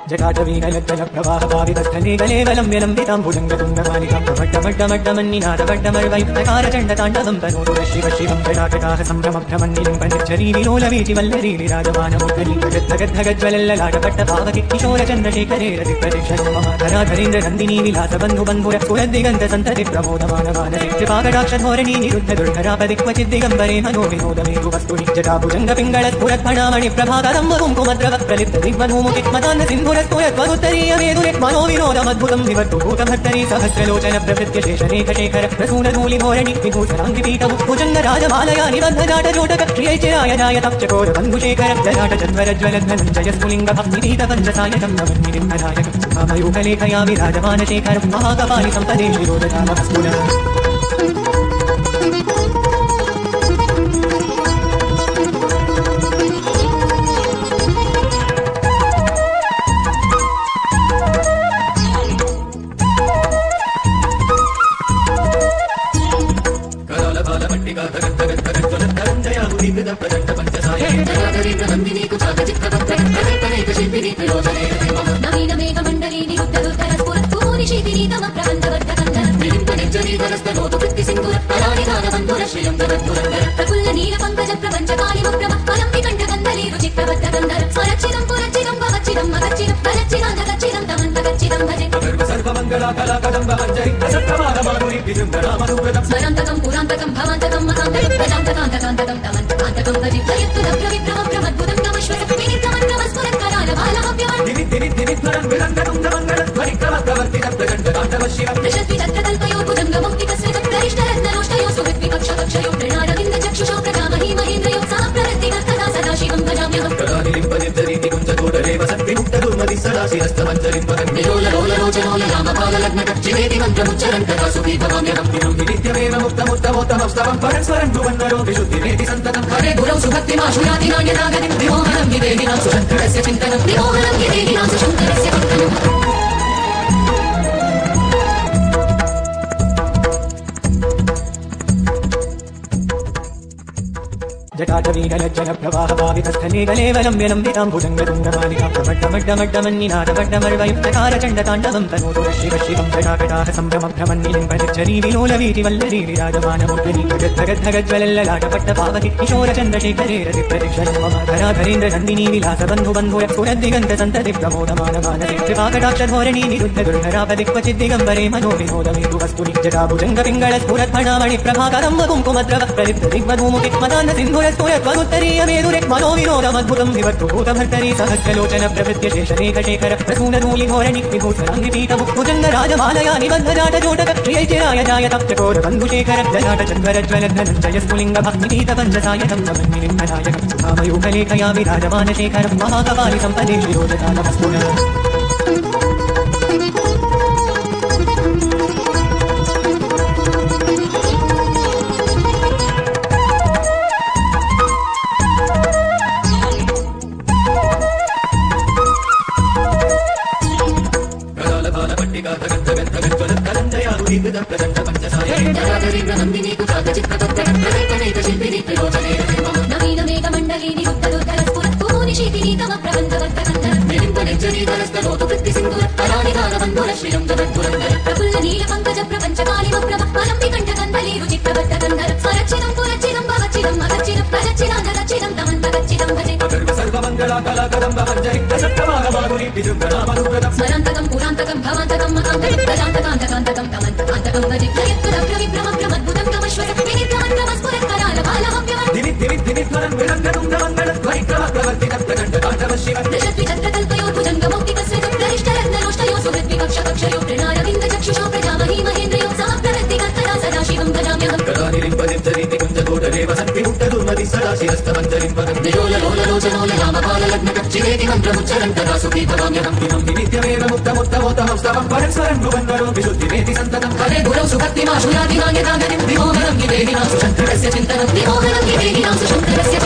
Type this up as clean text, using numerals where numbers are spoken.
जटाटवीनलज्जलप्रवाहभावितस्थले गलेवलं विलम्बिताम्बुजङ्गतुङ्गमालिकां प्रमट्टमट्टमन्निनादवड्डमर्वैप्रकारचण्डताण्डवं तनोतु शिव शिवं जटाकटाह सम्भ्रमभ्रमन्निलिम्बनिर्झरी विलोलवीचिवल्लरीलिराजमानमुद्धरी गजद्धगद्धगज्ज्वलल्ललाटपट्टभावकि किशोरचन्द्रशेखरे रतिप्रतिक्षणो मम धराधरेन्द्र नन्दिनी विलासबन्धुबन्धुर पुरद्दिगन्तसन्तति प्रमोदमानमानसे कृपाकटाक्षधोरणी निरुद्ध दुर्धरापदि क्वचिद्दिगम्बरे मनो विनोदमेतु वस्तुनि जटाभुजङ्गपिङ्गळस्फुरत्फणामणि प्रभाकरं वरुङ्कुमद्रव प्रलिप्त दिग्वधूमुखित्मतान्न सिन्धु स्तुयत्वदुत्तरीयमेदुरे मनोविनोदमद्भुतं निवर्तु भूतभर्तरी सहस्रलोचन प्रभृत्य शेषरेखशेखर प्रसूनधूलिधोरणि विभूषणाङ्गिपीठभु भुजङ्गराजमालया निबद्धजाटजोटक श्रियैचिराय जायतप्चकोरबन्धुशेखर जलाटचन्द्वरज्वलध्वनञ्जयस्फुलिङ्गः निरीतपञ्चसायकं नवन्निलिम्बनायकं सुधामयूखलेखया विराजमानशेखरं महाकपालि सम्पदे शिरोदधामस्फुरः స్మరాంతకం పురాంతకం భవాంతకం మకాంతకం తమంతకాంతకం భజి ప్రయత్తుదగ్రవిప్రమద్భుతం నమశ్వర వినితమంత్రమస్ఫురత్కరాల బాలమవ్యవాన్ చత్రకల్పయోర్భుజంగముక్తికస్మితం గరిష్టరత్నరోష్టయో సుహృద్విపక్షపక్షయో ప్రణారవింద చక్షుషో ప్రజామహీ మహేంద్రయో సా ప్రవృత్తిగా సదా సదాశివం భజామ్యహం నిరోలరోలరోచనోల రామపాలలగ్నక చివేతి మంత్రముచ్చరంతగా సుఖీభవామ్యహం నిత్యమేవ ముక్తముత్తమోత్తమస్తవం పరస్పరం భువన్నరో విశుద్ధిరేతి సంతతం హరే గురౌ సుభక్తిమాశుయాతి నాణ్యనాగనిం విమోహనం వివేగినాం సుశంకరస్య చింతనం విమోహనం వివేగినాం సుశంకరస్య చింతనం जटाटवीनलज्जलप्रवाहभावितस्थले गलेवलं विलम्बिताम्बुजङ्गतुङ्गमालिकां प्रमट्टमट्टमन्निनादवड्डमर्वैप्रकारचण्डताण्डवं तनोतु शिव शिवं जटाकटाह सम्भ्रमभ्रमन्निलिम्बनिर्झरी विलोलवीचिवल्लरीलिराजमानमुद्धरी गजद्धगद्धगज्ज्वलल्ललाटपट्टभावकि किशोरचन्द्रशेखरे रतिप्रतिक्षणो मम धराधरेन्द्र नन्दिनी विलासबन्धुबन्धुर पुरद्दिगन्तसन्तति प्रमोदमानमानसे कृपाकटाक्षधोरणी निरुद्ध दुर्धरापदि क्वचिद्दिगम्बरे मनो विनोदमेतु वस्तुनि जटाभुजङ्गपिङ्गळस्फुरत्फणामणि प्रभाकरं वपुङ्कुमद्रव प्रलिप्त दिग्वधूमुखित्मतान्न सिन्धु स्तुयत्वदुत्तरीयमेदुरे मनोविनोदमद्भुतं निवर्तु भूतभर्तरी सहस्रलोचन प्रभृत्य शेषरेखशेखर प्रसूनधूलिधोरणि विभूषणाङ्गिपीठभु भुजङ्गराजमालया निबद्धजाटजोटक श्रियैचिराय जायतप्चकोरबन्धुशेखर जलाटचन्द्वरज्वलध्वनञ्जयस्फुलिङ्गः निरीतपञ्चसायकं नवन्निलिम्बनायकं सुधामयूखलेखया विराजमानशेखरं महाकपालि सम्पदे शिरोदधामस्फुरः స్మరాంతకం పురాంతకం భవాంతకం మకాంతకం భజి ప్రయత్తుదగ్రవిప్రమద్భుతం నమశ్వర వినితమంత్రమస్ఫురత్కరాల బాలమవ్యవాన్ చత్రకల్పయోర్భుజంగముక్తికస్మితం గరిష్టరత్నరోష్టయో సుహృద్విపక్షపక్షయో ప్రణారవింద చక్షుషో ప్రజామహీ మహేంద్రయో సా ప్రవృత్తిగా సదా సదాశివం భజామ్యహం నిరోలరోలరోచనోల రామపాలలగ్నక చివేతి మంత్రముచ్చరంతగా సుఖీభవామ్యహం నిత్యమేవ ముక్తముత్తమోత్తమస్తవం పరస్పరం భువన్నరో విశుద్ధిరేతి సంతతం హరే గురౌ సుభక్తిమాశుయాతి నాణ్యనాగనిం విమోహనం వివేగినాం సుశంకరస్య చింతనం విమోహనం వివేగినాం సుశంకరస్య